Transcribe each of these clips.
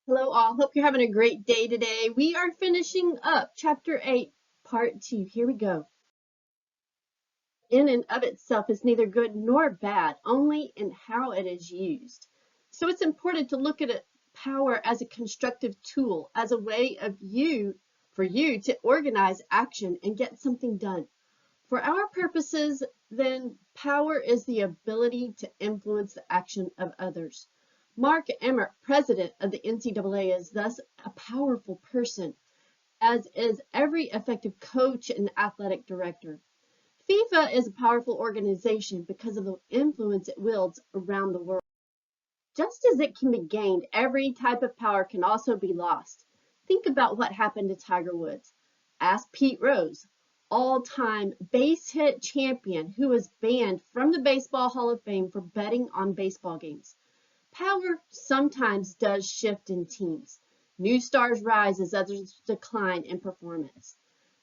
Hello all, hope you're having a great day today. We are finishing up chapter 8, part 2. Here we go. In and of itself is neither good nor bad, only in how it is used. So it's important to look at power as a constructive tool, as a way for you to organize action and get something done. For our purposes, then, power is the ability to influence the action of others. Mark Emmert, president of the NCAA, is thus a powerful person, as is every effective coach and athletic director. FIFA is a powerful organization because of the influence it wields around the world. Just as it can be gained, every type of power can also be lost. Think about what happened to Tiger Woods. Ask Pete Rose, all-time base hit champion who was banned from the Baseball Hall of Fame for betting on baseball games. Power sometimes does shift in teams. New stars rise as others decline in performance.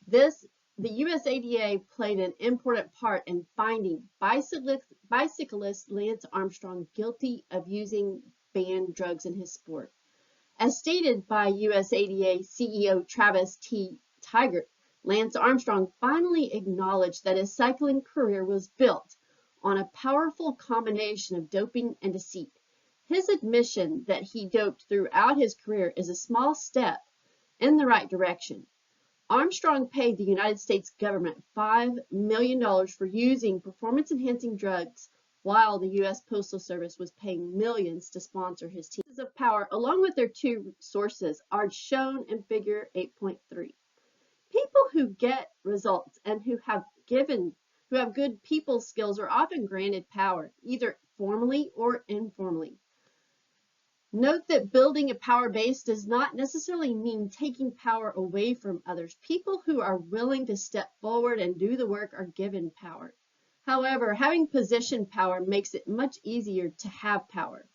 The USADA played an important part in finding bicyclist Lance Armstrong guilty of using banned drugs in his sport. As stated by USADA CEO Travis T. Tygart, Lance Armstrong finally acknowledged that his cycling career was built on a powerful combination of doping and deceit. His admission that he doped throughout his career is a small step in the right direction. Armstrong paid the United States government $5 million for using performance-enhancing drugs, while the U.S. Postal Service was paying millions to sponsor his team. Of power, along with their two sources, are shown in Figure 8.3. People who get results and who have good people skills are often granted power, either formally or informally. Note that building a power base does not necessarily mean taking power away from others. People who are willing to step forward and do the work are given power. However, having position power makes it much easier to have power.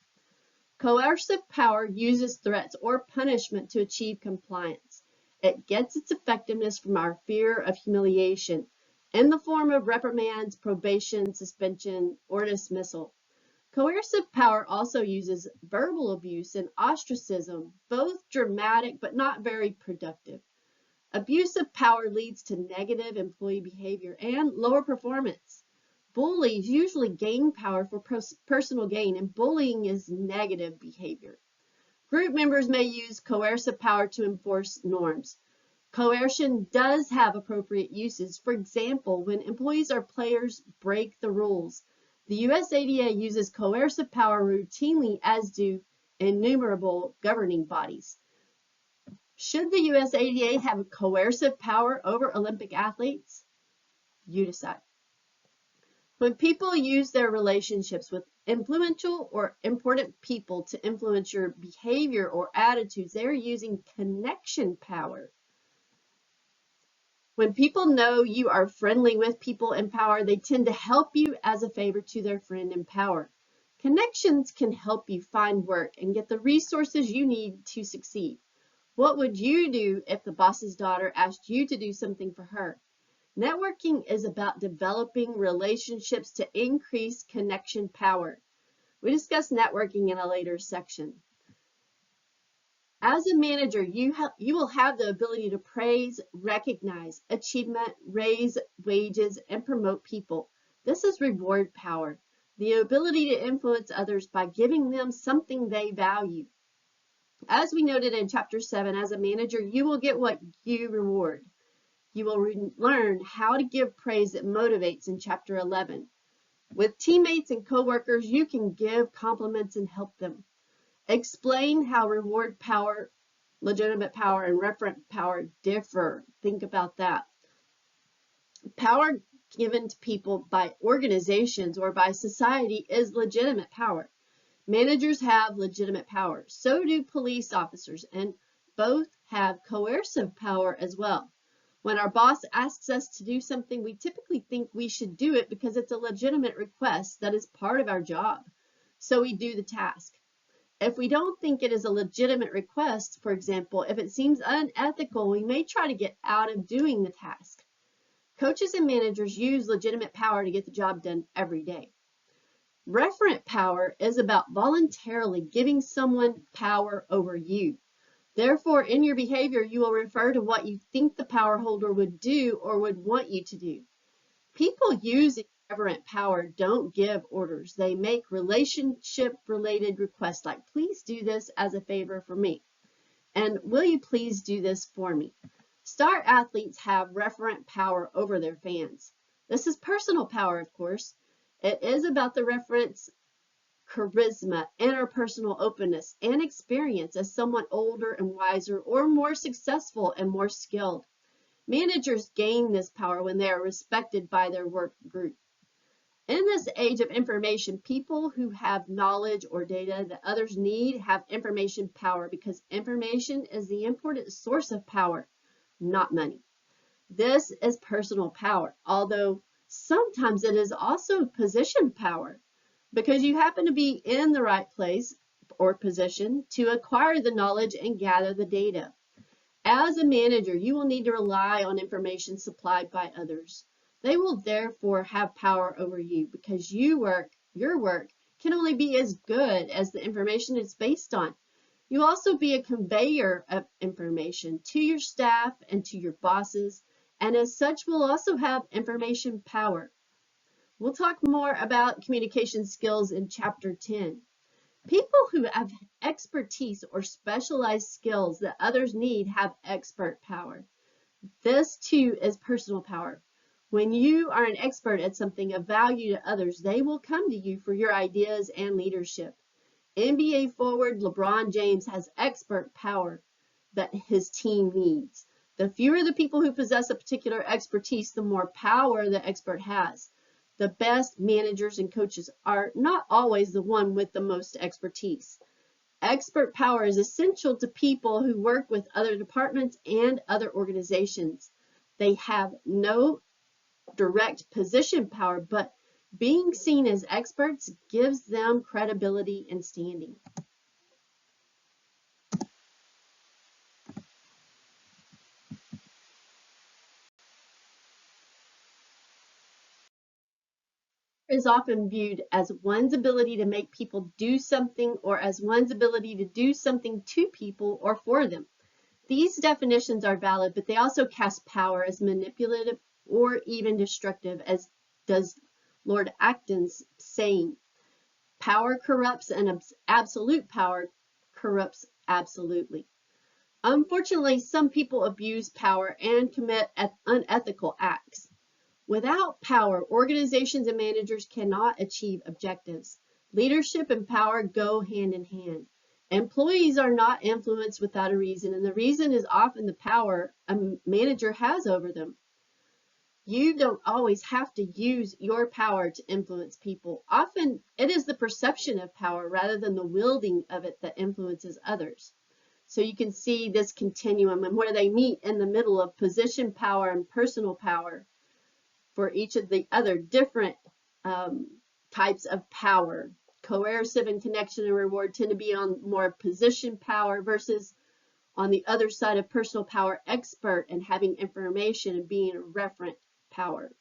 Coercive power uses threats or punishment to achieve compliance. It gets its effectiveness from our fear of humiliation in the form of reprimands, probation, suspension, or dismissal. Coercive power also uses verbal abuse and ostracism, both dramatic but not very productive. Abusive power leads to negative employee behavior and lower performance. Bullies usually gain power for personal gain, and bullying is negative behavior. Group members may use coercive power to enforce norms. Coercion does have appropriate uses. For example, when employees or players break the rules. The USADA uses coercive power routinely, as do innumerable governing bodies. Should the USADA have coercive power over Olympic athletes? You decide. When people use their relationships with influential or important people to influence your behavior or attitudes, they're using connection power. When people know you are friendly with people in power, they tend to help you as a favor to their friend in power. Connections can help you find work and get the resources you need to succeed. What would you do if the boss's daughter asked you to do something for her? Networking is about developing relationships to increase connection power. We discuss networking in a later section. As a manager, you will have the ability to praise, recognize achievement, raise wages, and promote people. This is reward power, the ability to influence others by giving them something they value. As we noted in Chapter 7, as a manager, you will get what you reward. You will learn how to give praise that motivates in Chapter 11. With teammates and coworkers, you can give compliments and help them. Explain how reward power, legitimate power, and referent power differ. Think about that. Power given to people by organizations or by society is legitimate power. Managers have legitimate power. So do police officers, and both have coercive power as well. When our boss asks us to do something, we typically think we should do it because it's a legitimate request that is part of our job. So we do the task. If we don't think it is a legitimate request, for example, if it seems unethical, we may try to get out of doing the task. Coaches and managers use legitimate power to get the job done every day. Referent power is about voluntarily giving someone power over you. Therefore, in your behavior, you will refer to what you think the power holder would do or would want you to do. People using reverent power don't give orders. They make relationship-related requests like, please do this as a favor for me. And will you please do this for me? Star athletes have referent power over their fans. This is personal power, of course. It is about the referent's charisma, interpersonal openness, and experience as someone older and wiser or more successful and more skilled. Managers gain this power when they are respected by their work group. In this age of information, people who have knowledge or data that others need have information power because information is the important source of power, not money. This is personal power, although sometimes it is also position power because you happen to be in the right place or position to acquire the knowledge and gather the data. As a manager, you will need to rely on information supplied by others. They will therefore have power over you because your work can only be as good as the information it's based on. You also be a conveyor of information to your staff and to your bosses, and as such will also have information power. We'll talk more about communication skills in Chapter 10. People who have expertise or specialized skills that others need have expert power. This too is personal power. When you are an expert at something of value to others, they will come to you for your ideas and leadership. NBA forward LeBron James has expert power that his team needs. The fewer the people who possess a particular expertise, the more power the expert has. The best managers and coaches are not always the one with the most expertise. Expert power is essential to people who work with other departments and other organizations. They have no direct position power, but being seen as experts gives them credibility and standing. Is often viewed as one's ability to make people do something or as one's ability to do something to people or for them. These definitions are valid, but they also cast power as manipulative or even destructive, as does Lord Acton's saying, power corrupts and absolute power corrupts absolutely. Unfortunately, some people abuse power and commit unethical acts. Without power, organizations and managers cannot achieve objectives. Leadership and power go hand in hand. Employees are not influenced without a reason, and the reason is often the power a manager has over them. You don't always have to use your power to influence people. Often it is the perception of power rather than the wielding of it that influences others. So you can see this continuum and where they meet in the middle of position power and personal power for each of the other different types of power. Coercive and connection and reward tend to be on more position power versus on the other side of personal power, expert and having information and being a referent power.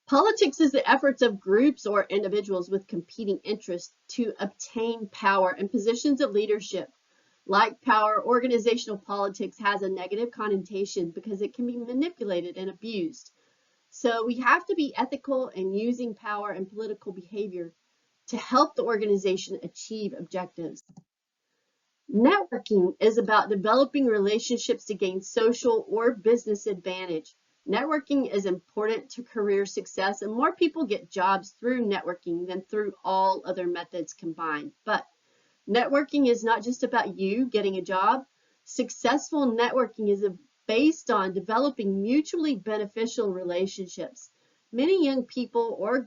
Politics is the efforts of groups or individuals with competing interests to obtain power and positions of leadership. Like power, organizational politics has a negative connotation because it can be manipulated and abused. So we have to be ethical in using power and political behavior to help the organization achieve objectives. Networking is about developing relationships to gain social or business advantage. Networking is important to career success, and more people get jobs through networking than through all other methods combined. But networking is not just about you getting a job. Successful networking is based on developing mutually beneficial relationships. Many young people are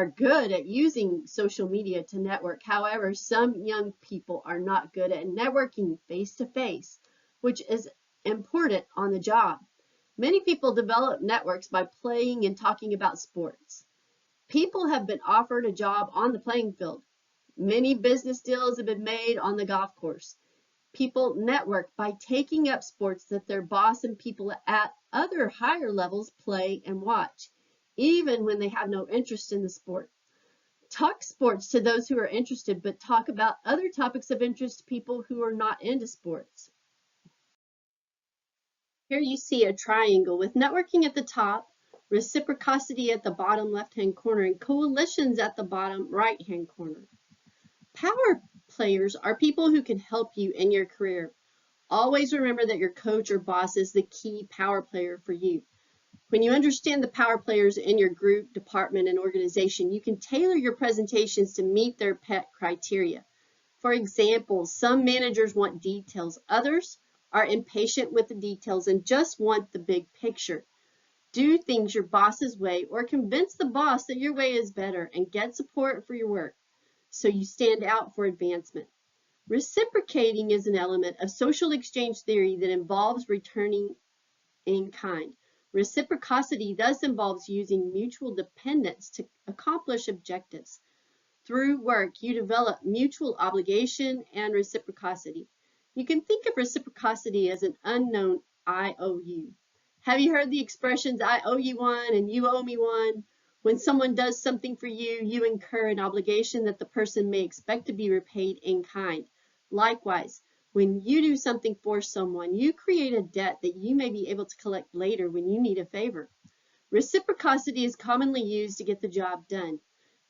good at using social media to network. However, some young people are not good at networking face-to-face, which is important on the job. Many people develop networks by playing and talking about sports. People have been offered a job on the playing field. Many business deals have been made on the golf course. People network by taking up sports that their boss and people at other higher levels play and watch. even when they have no interest in the sport. Talk sports to those who are interested, but talk about other topics of interest to people who are not into sports. Here you see a triangle with networking at the top, reciprocity at the bottom left-hand corner, and coalitions at the bottom right-hand corner. Power players are people who can help you in your career. Always remember that your coach or boss is the key power player for you. When you understand the power players in your group, department, and organization, you can tailor your presentations to meet their pet criteria. For example, some managers want details. Others are impatient with the details and just want the big picture. Do things your boss's way or convince the boss that your way is better and get support for your work so you stand out for advancement. Reciprocating is an element of social exchange theory that involves returning in kind. Reciprocity thus involves using mutual dependence to accomplish objectives. Through work, you develop mutual obligation and reciprocity. You can think of reciprocity as an unknown IOU. Have you heard the expressions, I owe you one and you owe me one? When someone does something for you, you incur an obligation that the person may expect to be repaid in kind. Likewise, when you do something for someone, you create a debt that you may be able to collect later when you need a favor. Reciprocity is commonly used to get the job done.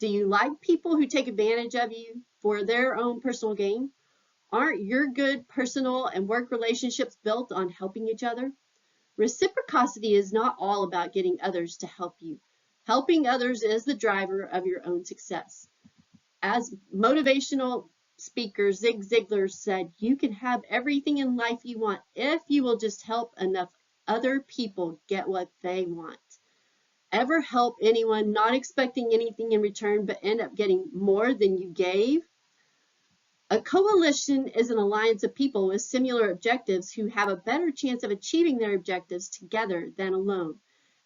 Do you like people who take advantage of you for their own personal gain? Aren't your good personal and work relationships built on helping each other? Reciprocity is not all about getting others to help you. Helping others is the driver of your own success. As motivational speaker Zig Ziglar said, you can have everything in life you want if you will just help enough other people get what they want. Ever help anyone not expecting anything in return but end up getting more than you gave? A coalition is an alliance of people with similar objectives who have a better chance of achieving their objectives together than alone.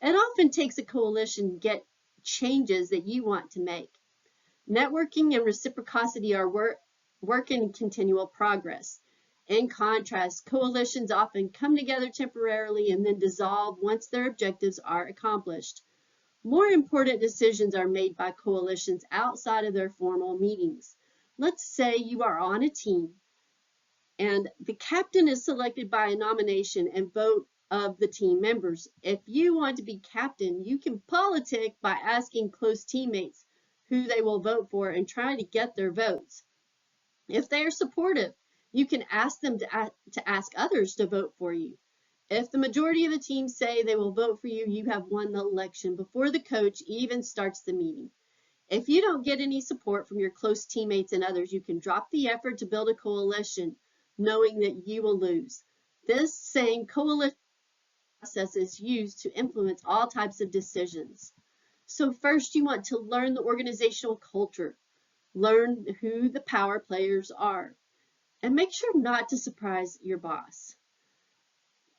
It often takes a coalition to get changes that you want to make. Networking and reciprocity are work in continual progress. In contrast, coalitions often come together temporarily and then dissolve once their objectives are accomplished. More important decisions are made by coalitions outside of their formal meetings. Let's say you are on a team and the captain is selected by a nomination and vote of the team members. If you want to be captain, you can politic by asking close teammates who they will vote for and try to get their votes. If they are supportive, you can ask them to ask others to vote for you. If the majority of the team say they will vote for you, you have won the election before the coach even starts the meeting. If you don't get any support from your close teammates and others, you can drop the effort to build a coalition, knowing that you will lose. This same coalition process is used to influence all types of decisions. So first, you want to learn the organizational culture, learn who the power players are, and make sure not to surprise your boss.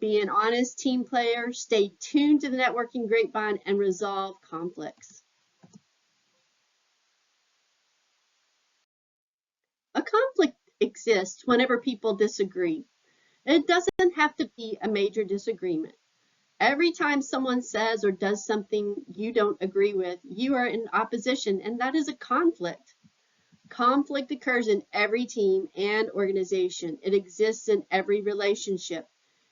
Be an honest team player, stay tuned to the networking grapevine, and resolve conflicts. A conflict exists whenever people disagree. It doesn't have to be a major disagreement. Every time someone says or does something you don't agree with, you are in opposition, and that is a conflict. Conflict occurs in every team and organization. It exists in every relationship.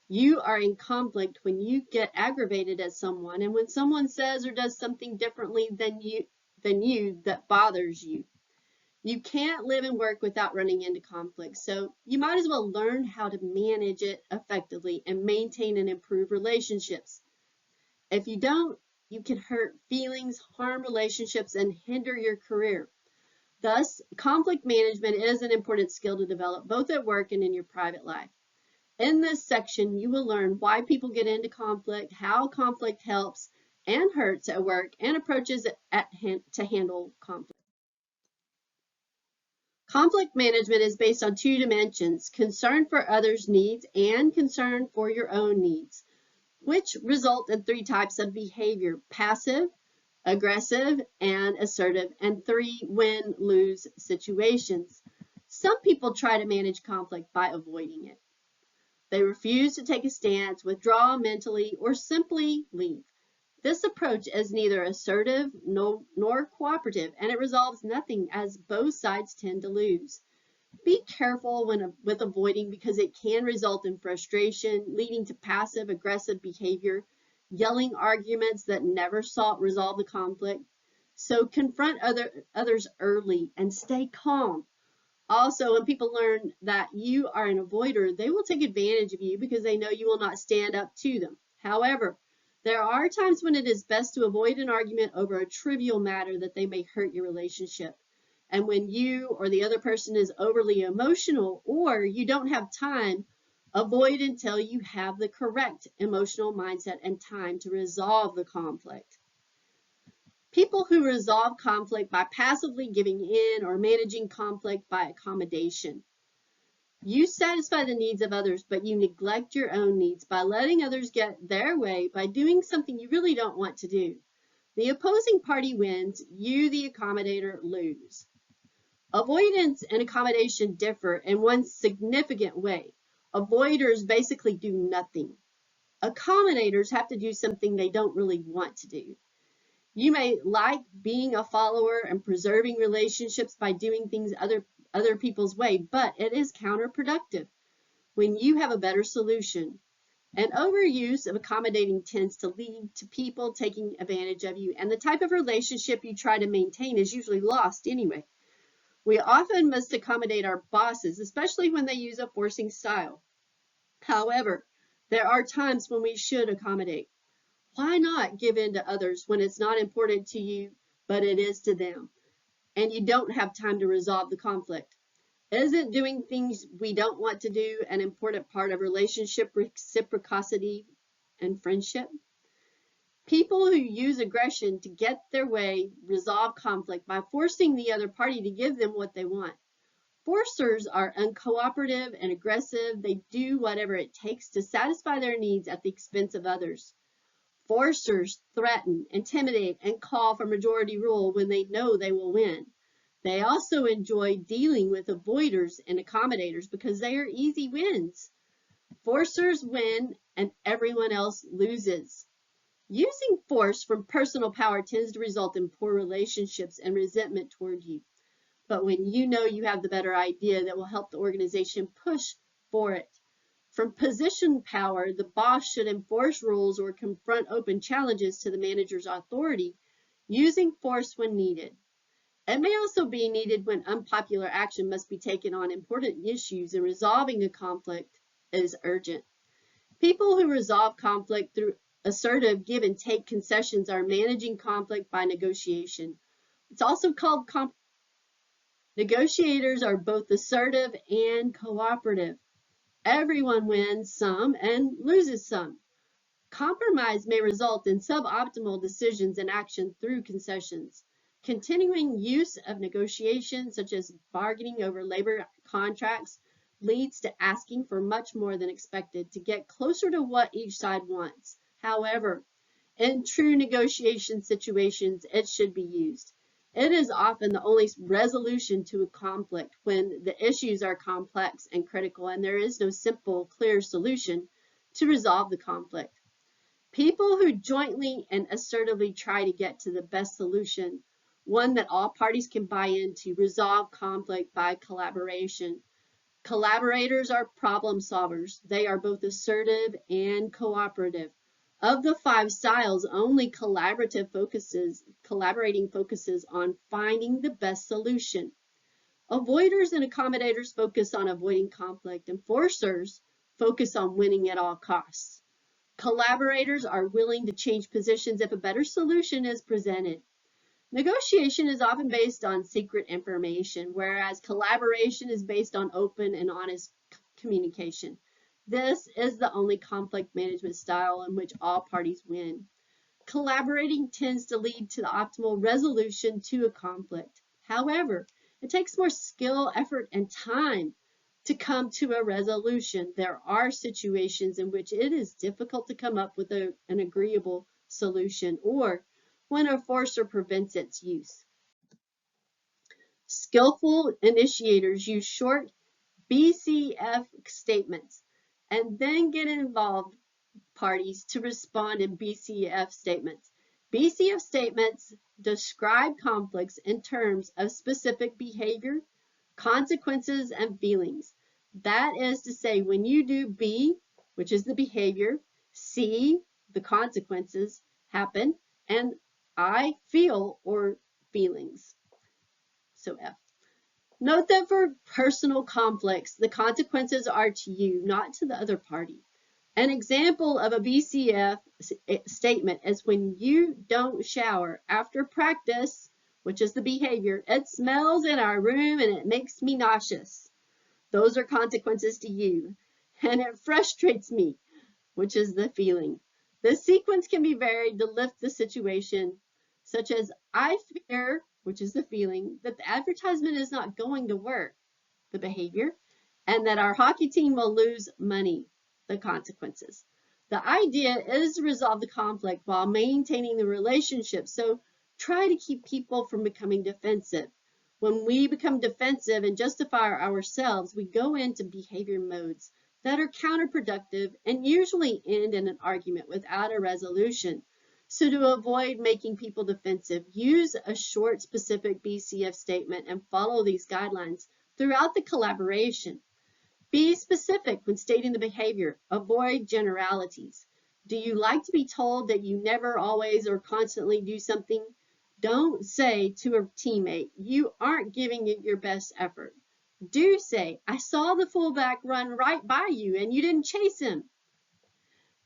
You are in conflict when you get aggravated at someone and when someone says or does something differently than you that bothers you. You can't live and work without running into conflict, so you might as well learn how to manage it effectively and maintain and improve relationships. If you don't, you can hurt feelings, harm relationships, and hinder your career. Thus, conflict management is an important skill to develop both at work and in your private life. In this section, you will learn why people get into conflict, how conflict helps and hurts at work, and approaches to handle conflict. Conflict management is based on two dimensions: concern for others' needs and concern for your own needs, which result in three types of behavior: passive, aggressive, and assertive, and three win-lose situations. Some people try to manage conflict by avoiding it. They refuse to take a stance, withdraw mentally, or simply leave. This approach is neither assertive nor cooperative, and it resolves nothing as both sides tend to lose. Be careful with avoiding because it can result in frustration, leading to passive aggressive behavior, yelling arguments that never resolve the conflict. So confront others early and stay calm. Also, when people learn that you are an avoider, they will take advantage of you because they know you will not stand up to them. However, there are times when it is best to avoid an argument over a trivial matter that they may hurt your relationship. And when you or the other person is overly emotional or you don't have time, avoid until you have the correct emotional mindset and time to resolve the conflict. People who resolve conflict by passively giving in or managing conflict by accommodation. You satisfy the needs of others, but you neglect your own needs by letting others get their way by doing something you really don't want to do. The opposing party wins, you, the accommodator, lose. Avoidance and accommodation differ in one significant way. Avoiders basically do nothing. Accommodators have to do something they don't really want to do. You may like being a follower and preserving relationships by doing things other people's way, but it is counterproductive when you have a better solution. An overuse of accommodating tends to lead to people taking advantage of you, and the type of relationship you try to maintain is usually lost anyway. We often must accommodate our bosses, especially when they use a forcing style. However, there are times when we should accommodate. Why not give in to others when it's not important to you, but it is to them, and you don't have time to resolve the conflict? Isn't doing things we don't want to do an important part of relationship reciprocity and friendship? People who use aggression to get their way resolve conflict by forcing the other party to give them what they want. Forcers are uncooperative and aggressive. They do whatever it takes to satisfy their needs at the expense of others. Forcers threaten, intimidate, and call for majority rule when they know they will win. They also enjoy dealing with avoiders and accommodators because they are easy wins. Forcers win and everyone else loses. Using force from personal power tends to result in poor relationships and resentment toward you. But when you know you have the better idea that will help the organization push for it. From position power, the boss should enforce rules or confront open challenges to the manager's authority, using force when needed. It may also be needed when unpopular action must be taken on important issues and resolving a conflict is urgent. People who resolve conflict through assertive give and take concessions are managing conflict by negotiation. It's also called compromise. Negotiators are both assertive and cooperative. Everyone wins some and loses some. Compromise may result in suboptimal decisions and action through concessions. Continuing use of negotiation, such as bargaining over labor contracts, leads to asking for much more than expected to get closer to what each side wants. However, in true negotiation situations, it should be used. It is often the only resolution to a conflict when the issues are complex and critical and there is no simple, clear solution to resolve the conflict. People who jointly and assertively try to get to the best solution, one that all parties can buy into, resolve conflict by collaboration. Collaborators are problem solvers. They are both assertive and cooperative. Of the 5 styles, only collaborating focuses on finding the best solution. Avoiders and accommodators focus on avoiding conflict, and forcers focus on winning at all costs. Collaborators are willing to change positions if a better solution is presented. Negotiation is often based on secret information, whereas collaboration is based on open and honest communication. This is the only conflict management style in which all parties win. Collaborating tends to lead to the optimal resolution to a conflict. However, it takes more skill, effort, and time to come to a resolution. There are situations in which it is difficult to come up with an agreeable solution, or when a forcer prevents its use. Skillful initiators use short BCF statements and then get involved parties to respond in BCF statements. BCF statements describe conflicts in terms of specific behavior, consequences, and feelings. That is to say, when you do B, which is the behavior, C, the consequences happen, and I feel or feelings. So F. Note that for personal conflicts, the consequences are to you, not to the other party. An example of a BCF statement is when you don't shower after practice, which is the behavior. It smells in our room and it makes me nauseous. Those are consequences to you. And it frustrates me, which is the feeling. The sequence can be varied to lift the situation, such as I fear, which is the feeling, that the advertisement is not going to work, the behavior, and that our hockey team will lose money, the consequences. The idea is to resolve the conflict while maintaining the relationship, so try to keep people from becoming defensive. When we become defensive and justify ourselves, we go into behavior modes that are counterproductive and usually end in an argument without a resolution. So to avoid making people defensive, use a short, specific BCF statement and follow these guidelines throughout the collaboration. Be specific when stating the behavior. Avoid generalities. Do you like to be told that you never, always, or constantly do something? Don't say to a teammate, you aren't giving it your best effort. Do say, I saw the fullback run right by you and you didn't chase him.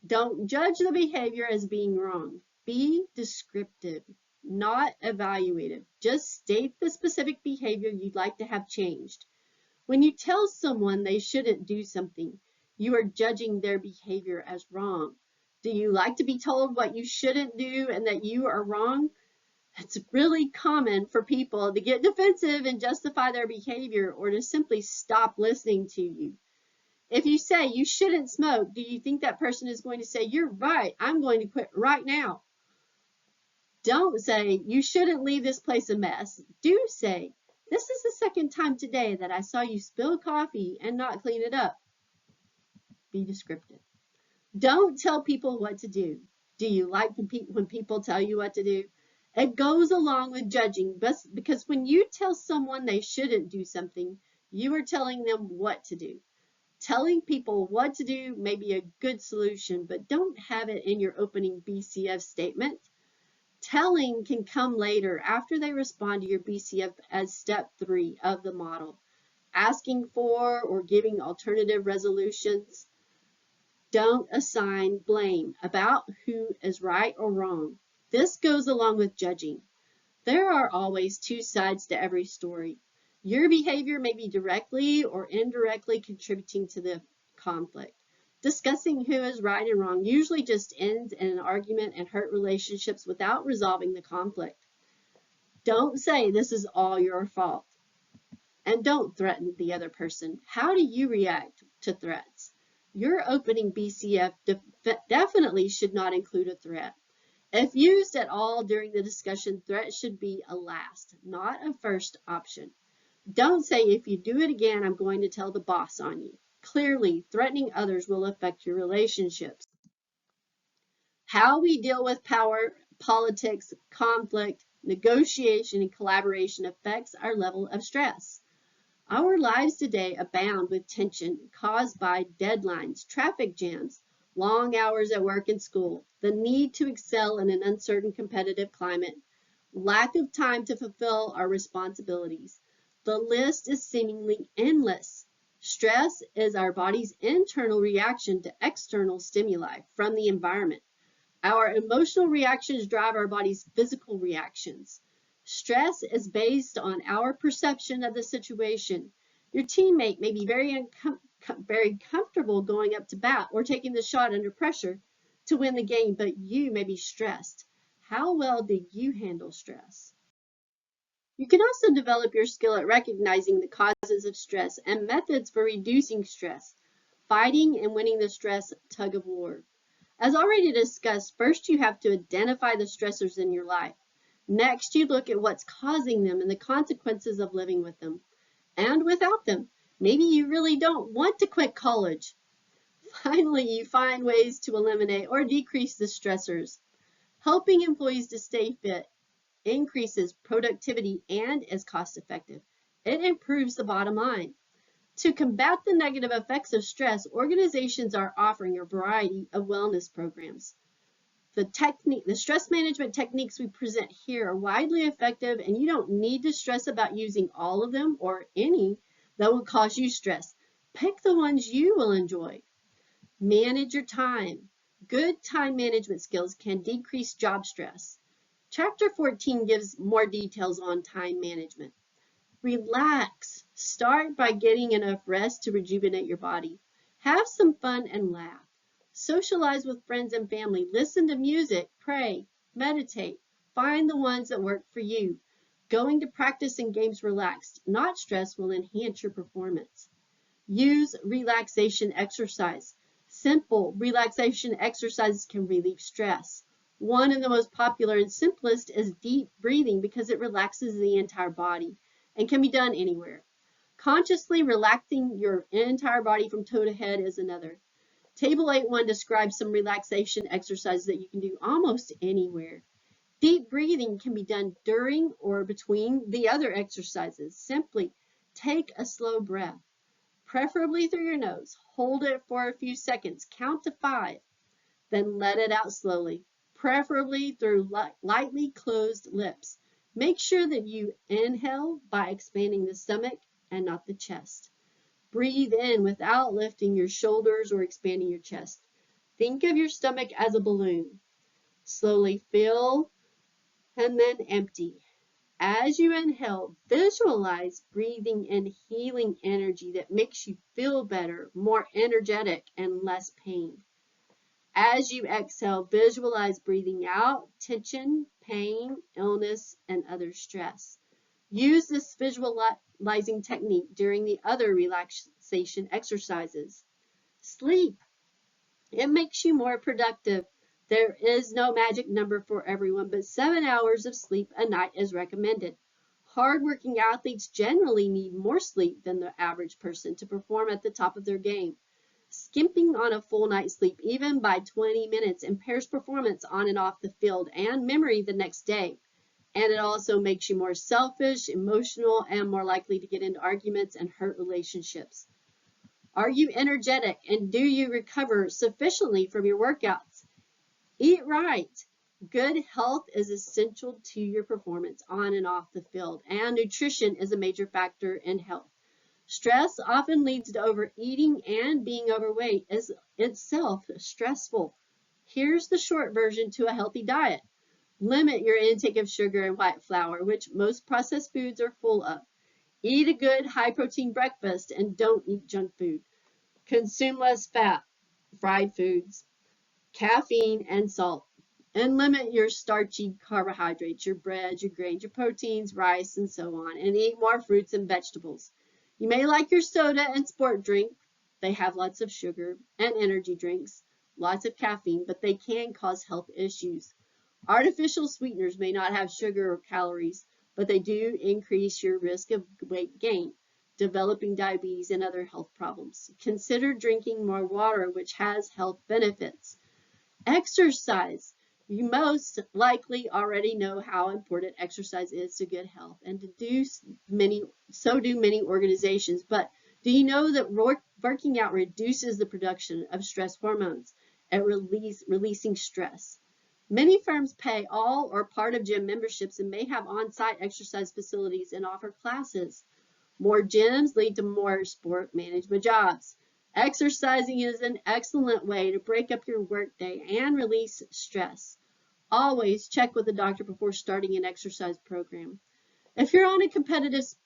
Don't judge the behavior as being wrong. Be descriptive, not evaluative. Just state the specific behavior you'd like to have changed. When you tell someone they shouldn't do something, you are judging their behavior as wrong. Do you like to be told what you shouldn't do and that you are wrong? It's really common for people to get defensive and justify their behavior or to simply stop listening to you. If you say you shouldn't smoke, do you think that person is going to say, you're right, I'm going to quit right now? Don't say you shouldn't leave this place a mess. Do say, this is the second time today that I saw you spill coffee and not clean it up. Be descriptive. Don't tell people what to do. Do you like when people tell you what to do? It goes along with judging, because when you tell someone they shouldn't do something, you are telling them what to do. Telling people what to do may be a good solution, but don't have it in your opening BCF statement. Telling can come later after they respond to your BCF as step 3 of the model. Asking for or giving alternative resolutions. Don't assign blame about who is right or wrong. This goes along with judging. There are always two sides to every story. Your behavior may be directly or indirectly contributing to the conflict. Discussing who is right and wrong usually just ends in an argument and hurt relationships without resolving the conflict. Don't say this is all your fault. And don't threaten the other person. How do you react to threats? Your opening BCF definitely should not include a threat. If used at all during the discussion, threats should be a last, not a first option. Don't say, if you do it again, I'm going to tell the boss on you. Clearly, threatening others will affect your relationships. How we deal with power, politics, conflict, negotiation, and collaboration affects our level of stress. Our lives today abound with tension caused by deadlines, traffic jams, long hours at work and school, the need to excel in an uncertain competitive climate, lack of time to fulfill our responsibilities. The list is seemingly endless. Stress is our body's internal reaction to external stimuli from the environment. Our emotional reactions drive our body's physical reactions. Stress is based on our perception of the situation. Your teammate may be very comfortable going up to bat or taking the shot under pressure to win the game, but you may be stressed. How well do you handle stress? You can also develop your skill at recognizing the causes of stress and methods for reducing stress, fighting and winning the stress tug of war. As already discussed, first you have to identify the stressors in your life. Next, you look at what's causing them and the consequences of living with them and without them. Maybe you really don't want to quit college. Finally, you find ways to eliminate or decrease the stressors. Helping employees to stay fit increases productivity and is cost effective. It improves the bottom line. To combat the negative effects of stress, organizations are offering a variety of wellness programs. The stress management techniques we present here are widely effective, and you don't need to stress about using all of them or any that will cause you stress. Pick the ones you will enjoy. Manage your time. Good time management skills can decrease job stress. Chapter 14 gives more details on time management. Relax. Start by getting enough rest to rejuvenate your body. Have some fun and laugh. Socialize with friends and family. Listen to music. Pray. Meditate. Find the ones that work for you. Going to practice and games relaxed, not stressed, will enhance your performance. Use relaxation exercise. Simple relaxation exercises can relieve stress. One of the most popular and simplest is deep breathing because it relaxes the entire body and can be done anywhere. Consciously relaxing your entire body from toe to head is another. Table 8.1 describes some relaxation exercises that you can do almost anywhere. Deep breathing can be done during or between the other exercises. Simply take a slow breath, preferably through your nose. Hold it for a few seconds. Count to 5. Then let it out slowly, preferably through lightly closed lips. Make sure that you inhale by expanding the stomach and not the chest. Breathe in without lifting your shoulders or expanding your chest. Think of your stomach as a balloon. Slowly fill and then empty. As you inhale, visualize breathing in healing energy that makes you feel better, more energetic, and less pain. As you exhale, visualize breathing out tension, pain, illness, and other stress. Use this visualizing technique during the other relaxation exercises. Sleep. It makes you more productive. There is no magic number for everyone, but 7 hours of sleep a night is recommended. Hardworking athletes generally need more sleep than the average person to perform at the top of their game. Skimping on a full night's sleep, even by 20 minutes, impairs performance on and off the field and memory the next day. And it also makes you more selfish, emotional, and more likely to get into arguments and hurt relationships. Are you energetic and do you recover sufficiently from your workouts? Eat right. Good health is essential to your performance on and off the field, and nutrition is a major factor in health. Stress often leads to overeating, and being overweight is itself stressful. Here's the short version to a healthy diet. Limit your intake of sugar and white flour, which most processed foods are full of. Eat a good high-protein breakfast and don't eat junk food. Consume less fat, fried foods, caffeine, and salt. And limit your starchy carbohydrates, your breads, your grains, your proteins, rice, and so on. And eat more fruits and vegetables. You may like your soda and sport drink. They have lots of sugar, and energy drinks, lots of caffeine, but they can cause health issues. Artificial sweeteners may not have sugar or calories, but they do increase your risk of weight gain, developing diabetes, and other health problems. Consider drinking more water, which has health benefits. Exercise. You most likely already know how important exercise is to good health, and so do many organizations. But do you know that working out reduces the production of stress hormones and releasing stress? Many firms pay all or part of gym memberships and may have on-site exercise facilities and offer classes. More gyms lead to more sport management jobs. Exercising is an excellent way to break up your workday and release stress. Always check with a doctor before starting an exercise program. If you're on a competitive sport,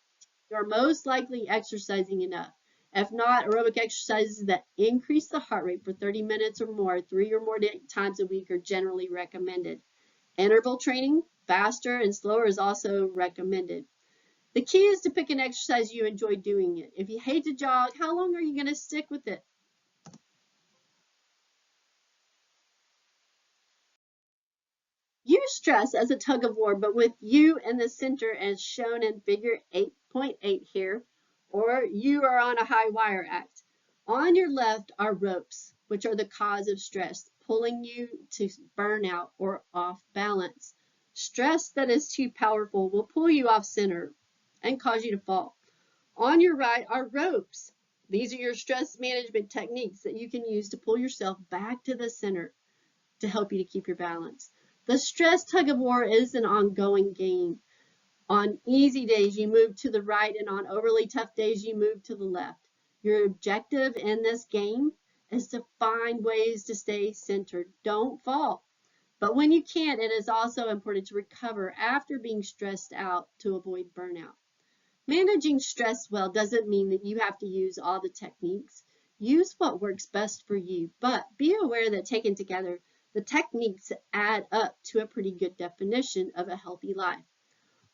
you're most likely exercising enough. If not, aerobic exercises that increase the heart rate for 30 minutes or more, 3 or more times a week, are generally recommended. Interval training, faster and slower, is also recommended. The key is to pick an exercise you enjoy doing it. If you hate to jog, how long are you going to stick with it? Use stress as a tug of war, but with you in the center as shown in figure 8.8 here, or you are on a high wire act. On your left are ropes, which are the cause of stress. pulling you to burnout or off balance. Stress that is too powerful will pull you off center and cause you to fall. On your right are ropes. These are your stress management techniques that you can use to pull yourself back to the center to help you to keep your balance. The stress tug of war is an ongoing game. On easy days, you move to the right, and on overly tough days, you move to the left. Your objective in this game is to find ways to stay centered. Don't fall. But when you can't, it is also important to recover after being stressed out to avoid burnout. Managing stress well doesn't mean that you have to use all the techniques. Use what works best for you, but be aware that taken together, the techniques add up to a pretty good definition of a healthy life.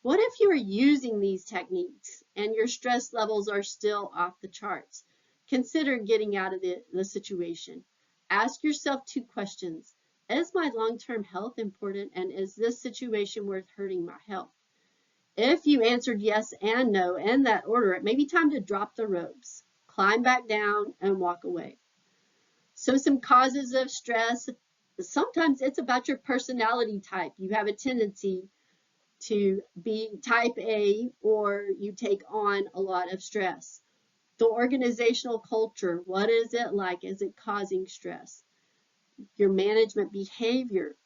What if you are using these techniques and your stress levels are still off the charts? Consider getting out of the situation. Ask yourself 2 questions. Is my long-term health important, and is this situation worth hurting my health? If you answered yes and no in that order, it may be time to drop the ropes, climb back down, and walk away. So some causes of stress. Sometimes it's about your personality type. You have a tendency to be type A, or you take on a lot of stress. The organizational culture, what is it like? Is it causing stress? Your management behavior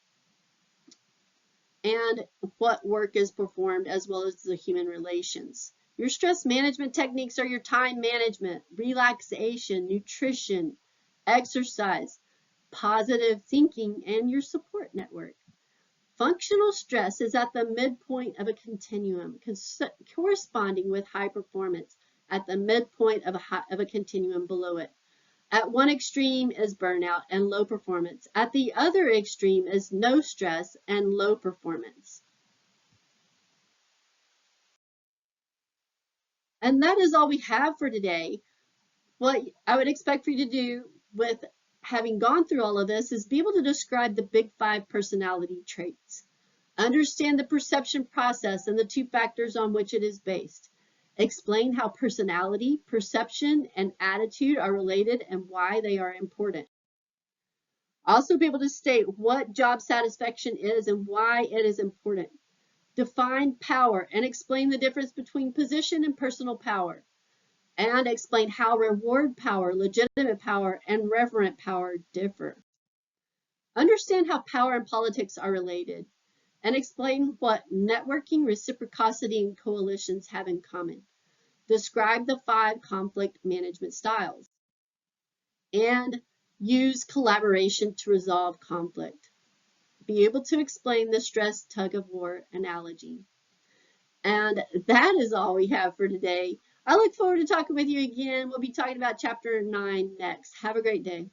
and what work is performed, as well as the human relations. Your stress management techniques are your time management, relaxation, nutrition, exercise, positive thinking, and your support network. Functional stress is at the midpoint of a continuum, corresponding with high performance at the midpoint of a continuum below it. At one extreme is burnout and low performance. At the other extreme is no stress and low performance. And that is all we have for today. What I would expect for you to do with having gone through all of this is be able to describe the big 5 personality traits. Understand the perception process and the 2 factors on which it is based. Explain how personality, perception, and attitude are related and why they are important. Also be able to state what job satisfaction is and why it is important. Define power and explain the difference between position and personal power. And explain how reward power, legitimate power, and reverent power differ. Understand how power and politics are related, and explain what networking, reciprocity, and coalitions have in common. Describe the 5 conflict management styles, and use collaboration to resolve conflict. Be able to explain the stress tug-of-war analogy. And that is all we have for today. I look forward to talking with you again. We'll be talking about chapter 9 next. Have a great day.